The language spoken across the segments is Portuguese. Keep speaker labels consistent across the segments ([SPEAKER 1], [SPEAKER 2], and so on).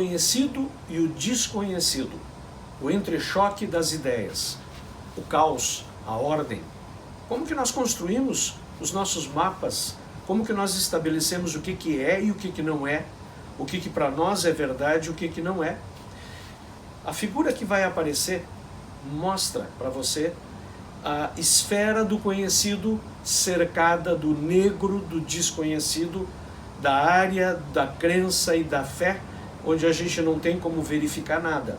[SPEAKER 1] conhecido e o desconhecido, o entrechoque das ideias, o caos, a ordem. Como que nós construímos os nossos mapas? Como que nós estabelecemos o que é e o que não é? O que para nós é verdade e o que não é? A figura que vai aparecer mostra para você a esfera do conhecido cercada do negro, do desconhecido, da área da crença e da fé, onde a gente não tem como verificar nada.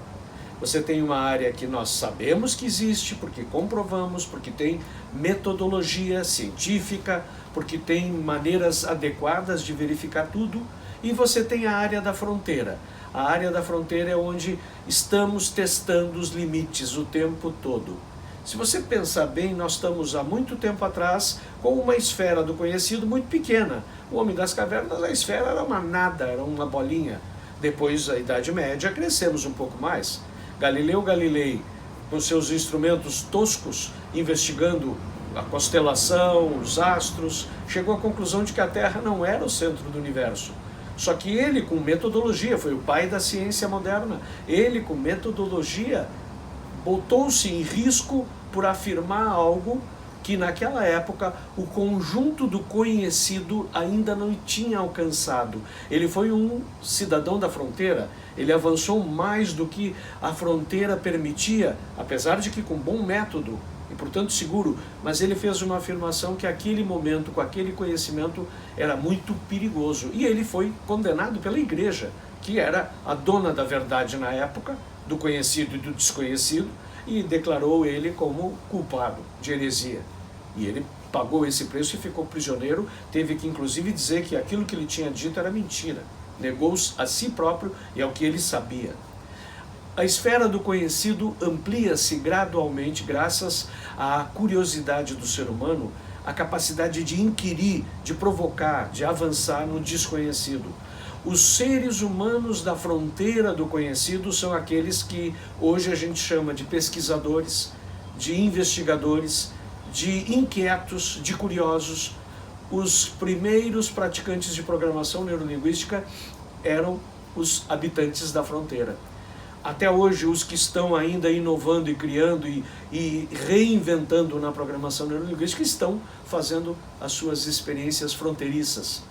[SPEAKER 1] Você tem uma área que nós sabemos que existe, porque comprovamos, porque tem metodologia científica, porque tem maneiras adequadas de verificar tudo, e você tem a área da fronteira. A área da fronteira é onde estamos testando os limites o tempo todo. Se você pensar bem, nós estamos há muito tempo atrás com uma esfera do conhecido muito pequena. O Homem das Cavernas, a esfera era uma nada, era uma bolinha. Depois, a Idade Média, crescemos um pouco mais. Galileu Galilei, com seus instrumentos toscos, investigando a constelação, os astros, chegou à conclusão de que a Terra não era o centro do universo. Só que ele, com metodologia, foi o pai da ciência moderna, ele, com metodologia, botou-se em risco por afirmar algo que naquela época o conjunto do conhecido ainda não tinha alcançado. Ele foi um cidadão da fronteira, ele avançou mais do que a fronteira permitia, apesar de que com bom método e portanto seguro, mas ele fez uma afirmação que aquele momento, com aquele conhecimento, era muito perigoso. E ele foi condenado pela igreja, que era a dona da verdade na época, do conhecido e do desconhecido, e declarou ele como culpado de heresia. E ele pagou esse preço e ficou prisioneiro, teve que inclusive dizer que aquilo que ele tinha dito era mentira. Negou a si próprio e ao que ele sabia. A esfera do conhecido amplia-se gradualmente graças à curiosidade do ser humano, a capacidade de inquirir, de provocar, de avançar no desconhecido. Os seres humanos da fronteira do conhecido são aqueles que hoje a gente chama de pesquisadores, de investigadores, de inquietos, de curiosos. Os primeiros praticantes de programação neurolinguística eram os habitantes da fronteira. Até hoje, os que estão ainda inovando e criando e reinventando na programação neurolinguística estão fazendo as suas experiências fronteiriças.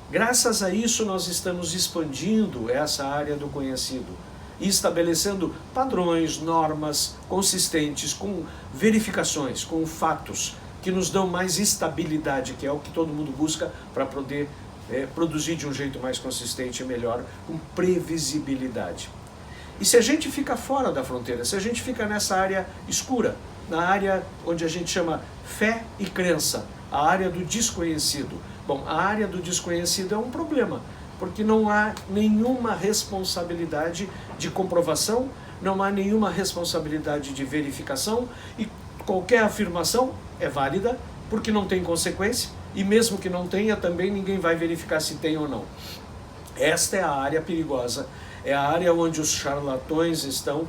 [SPEAKER 1] Graças a isso, nós estamos expandindo essa área do conhecido e estabelecendo padrões, normas consistentes, com verificações, com fatos, que nos dão mais estabilidade, que é o que todo mundo busca para poder produzir de um jeito mais consistente e melhor, com previsibilidade. E se a gente fica fora da fronteira, se a gente fica nessa área escura, na área onde a gente chama fé e crença, a área do desconhecido. Bom, a área do desconhecido é um problema, porque não há nenhuma responsabilidade de comprovação, não há nenhuma responsabilidade de verificação, e qualquer afirmação é válida, porque não tem consequência, e mesmo que não tenha, também ninguém vai verificar se tem ou não. Esta é a área perigosa, é a área onde os charlatões estão,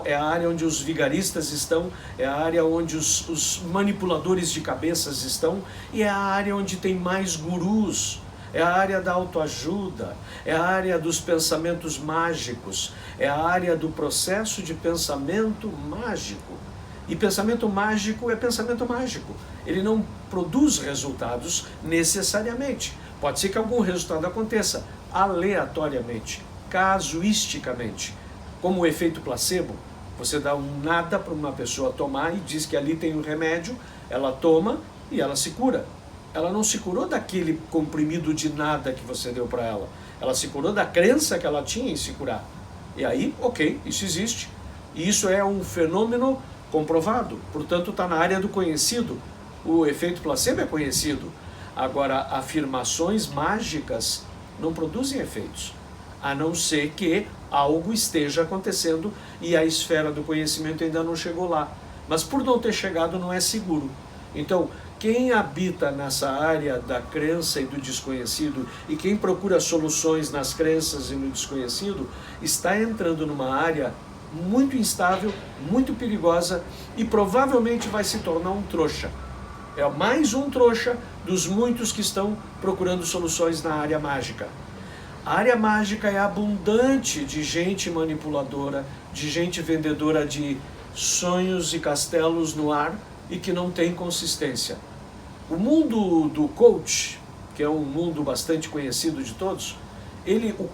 [SPEAKER 1] é a área onde os vigaristas estão, é a área onde os manipuladores de cabeças estão, e é a área onde tem mais gurus, é a área da autoajuda, é a área dos pensamentos mágicos, é a área do processo de pensamento mágico. E pensamento mágico é pensamento mágico, ele não produz resultados necessariamente. Pode ser que algum resultado aconteça aleatoriamente, casuisticamente, como o efeito placebo. Você dá um nada para uma pessoa tomar e diz que ali tem um remédio, ela toma e ela se cura. Ela não se curou daquele comprimido de nada que você deu para ela, ela se curou da crença que ela tinha em se curar. E aí, ok, isso existe. E isso é um fenômeno comprovado, portanto está na área do conhecido. O efeito placebo é conhecido. Agora, afirmações mágicas não produzem efeitos, a não ser que algo esteja acontecendo e a esfera do conhecimento ainda não chegou lá. Mas por não ter chegado não é seguro. Então, quem habita nessa área da crença e do desconhecido e quem procura soluções nas crenças e no desconhecido está entrando numa área muito instável, muito perigosa e provavelmente vai se tornar um trouxa. É mais um trouxa dos muitos que estão procurando soluções na área mágica. A área mágica é abundante de gente manipuladora, de gente vendedora de sonhos e castelos no ar e que não tem consistência. O mundo do coach, que é um mundo bastante conhecido de todos, o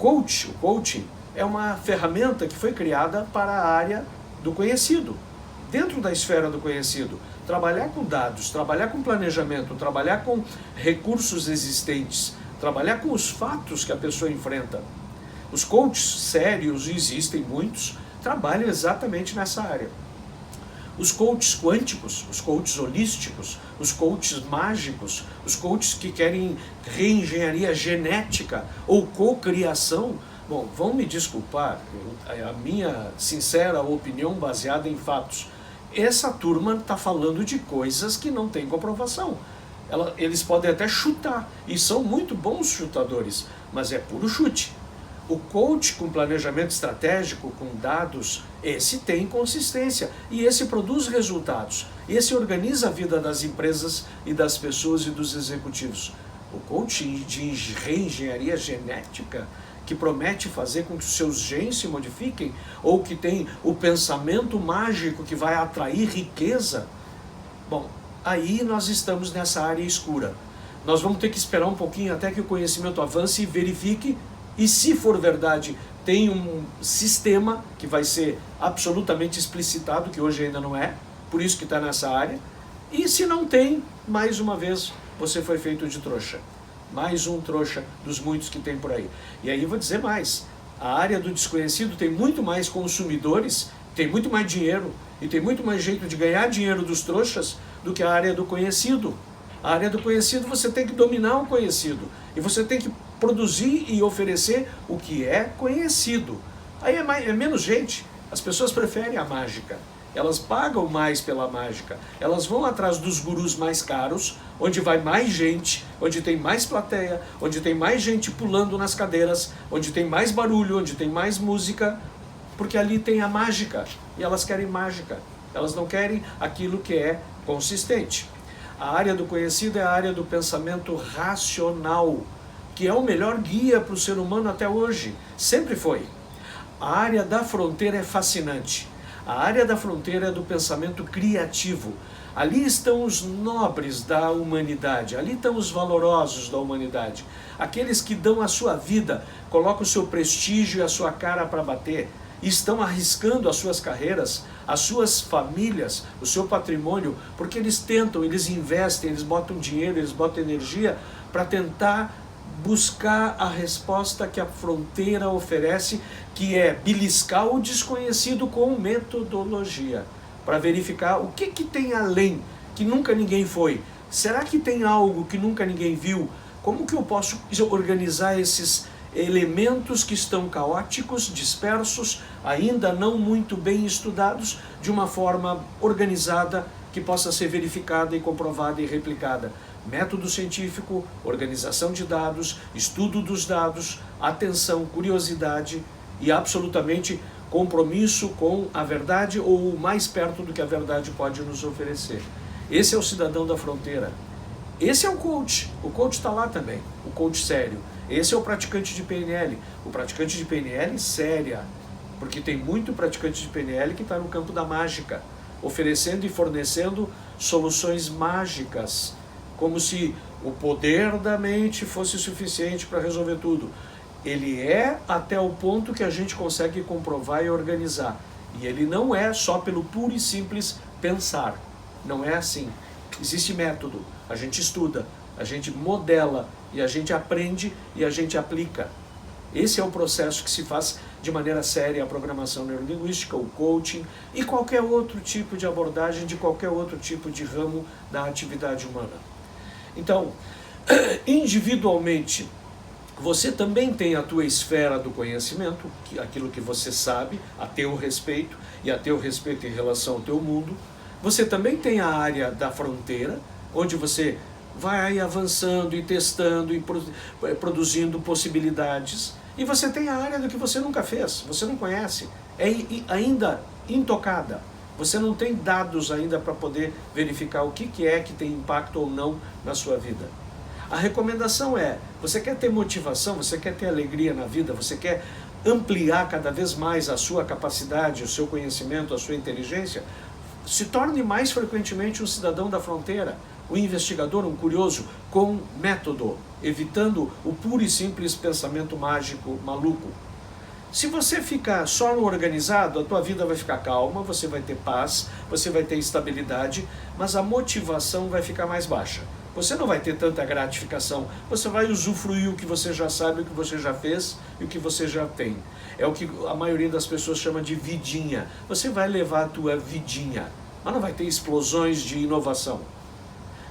[SPEAKER 1] coaching é uma ferramenta que foi criada para a área do conhecido, dentro da esfera do conhecido. Trabalhar com dados, trabalhar com planejamento, trabalhar com recursos existentes, trabalhar com os fatos que a pessoa enfrenta. Os coaches sérios, existem muitos, trabalham exatamente nessa área. Os coaches quânticos, os coaches holísticos, os coaches mágicos, os coaches que querem reengenharia genética ou cocriação, bom, vão me desculpar, a minha sincera opinião baseada em fatos. Essa turma está falando de coisas que não têm comprovação. Eles podem até chutar, e são muito bons chutadores, mas é puro chute. O coach com planejamento estratégico, com dados, esse tem consistência e esse produz resultados. Esse organiza a vida das empresas e das pessoas e dos executivos. O coach de reengenharia genética, que promete fazer com que os seus genes se modifiquem, ou que tem o pensamento mágico que vai atrair riqueza, bom, aí nós estamos nessa área escura. Nós vamos ter que esperar um pouquinho até que o conhecimento avance e verifique. E se for verdade, tem um sistema que vai ser absolutamente explicitado, que hoje ainda não é, por isso que está nessa área. E se não tem, mais uma vez, você foi feito de trouxa. Mais um trouxa dos muitos que tem por aí. E aí eu vou dizer mais, a área do desconhecido tem muito mais consumidores, tem muito mais dinheiro e tem muito mais jeito de ganhar dinheiro dos trouxas do que a área do conhecido. A área do conhecido você tem que dominar o conhecido e você tem que produzir e oferecer o que é conhecido. Aí é menos gente, as pessoas preferem a mágica, elas pagam mais pela mágica, elas vão atrás dos gurus mais caros, onde vai mais gente, onde tem mais plateia, onde tem mais gente pulando nas cadeiras, onde tem mais barulho, onde tem mais música, porque ali tem a mágica, e elas querem mágica, elas não querem aquilo que é consistente. A área do conhecido é a área do pensamento racional, que é o melhor guia para o ser humano até hoje, sempre foi. A área da fronteira é fascinante. A área da fronteira é do pensamento criativo. Ali estão os nobres da humanidade, ali estão os valorosos da humanidade. Aqueles que dão a sua vida, colocam o seu prestígio e a sua cara para bater, e estão arriscando as suas carreiras, as suas famílias, o seu patrimônio, porque eles tentam, eles investem, eles botam dinheiro, eles botam energia para tentar buscar a resposta que a fronteira oferece, que é beliscar o desconhecido com metodologia, para verificar o que tem além, que nunca ninguém foi. Será que tem algo que nunca ninguém viu? Como que eu posso organizar esses elementos que estão caóticos, dispersos, ainda não muito bem estudados, de uma forma organizada, que possa ser verificada e comprovada e replicada? Método científico, organização de dados, estudo dos dados, atenção, curiosidade e absolutamente compromisso com a verdade ou o mais perto do que a verdade pode nos oferecer. Esse é o cidadão da fronteira. Esse é o coach está lá também, o coach sério. Esse é o praticante de PNL, o praticante de PNL séria, porque tem muito praticante de PNL que está no campo da mágica, oferecendo e fornecendo soluções mágicas, como se o poder da mente fosse suficiente para resolver tudo. Ele é até o ponto que a gente consegue comprovar e organizar. E ele não é só pelo puro e simples pensar. Não é assim. Existe método. A gente estuda, a gente modela, e a gente aprende e a gente aplica. Esse é o processo que se faz de maneira séria a programação neurolinguística, o coaching e qualquer outro tipo de abordagem de qualquer outro tipo de ramo da atividade humana. Então, individualmente, você também tem a tua esfera do conhecimento, aquilo que você sabe, a teu respeito, e a teu respeito em relação ao teu mundo. Você também tem a área da fronteira, onde você vai avançando e testando e produzindo possibilidades. E você tem a área do que você nunca fez, você não conhece, é ainda intocada. Você não tem dados ainda para poder verificar o que é que tem impacto ou não na sua vida. A recomendação é, você quer ter motivação, você quer ter alegria na vida, você quer ampliar cada vez mais a sua capacidade, o seu conhecimento, a sua inteligência, se torne mais frequentemente um cidadão da fronteira, um investigador, um curioso, com método, evitando o puro e simples pensamento mágico, maluco. Se você ficar só no organizado, a tua vida vai ficar calma, você vai ter paz, você vai ter estabilidade, mas a motivação vai ficar mais baixa. Você não vai ter tanta gratificação, você vai usufruir o que você já sabe, o que você já fez e o que você já tem. É o que a maioria das pessoas chama de vidinha. Você vai levar a tua vidinha, mas não vai ter explosões de inovação.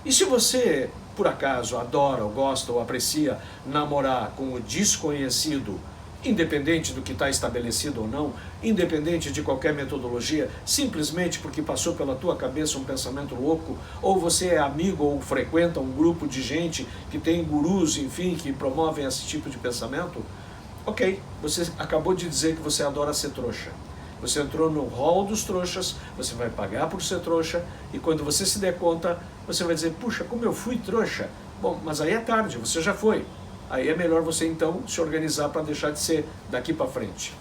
[SPEAKER 1] E se você, por acaso, adora, ou gosta, ou aprecia namorar com o desconhecido, independente do que está estabelecido ou não, independente de qualquer metodologia, simplesmente porque passou pela tua cabeça um pensamento louco, ou você é amigo ou frequenta um grupo de gente que tem gurus, enfim, que promovem esse tipo de pensamento, ok, você acabou de dizer que você adora ser trouxa. Você entrou no hall dos trouxas, você vai pagar por ser trouxa, e quando você se der conta, você vai dizer, puxa, como eu fui trouxa? Bom, mas aí é tarde, você já foi. Aí é melhor você então se organizar para deixar de ser daqui para frente.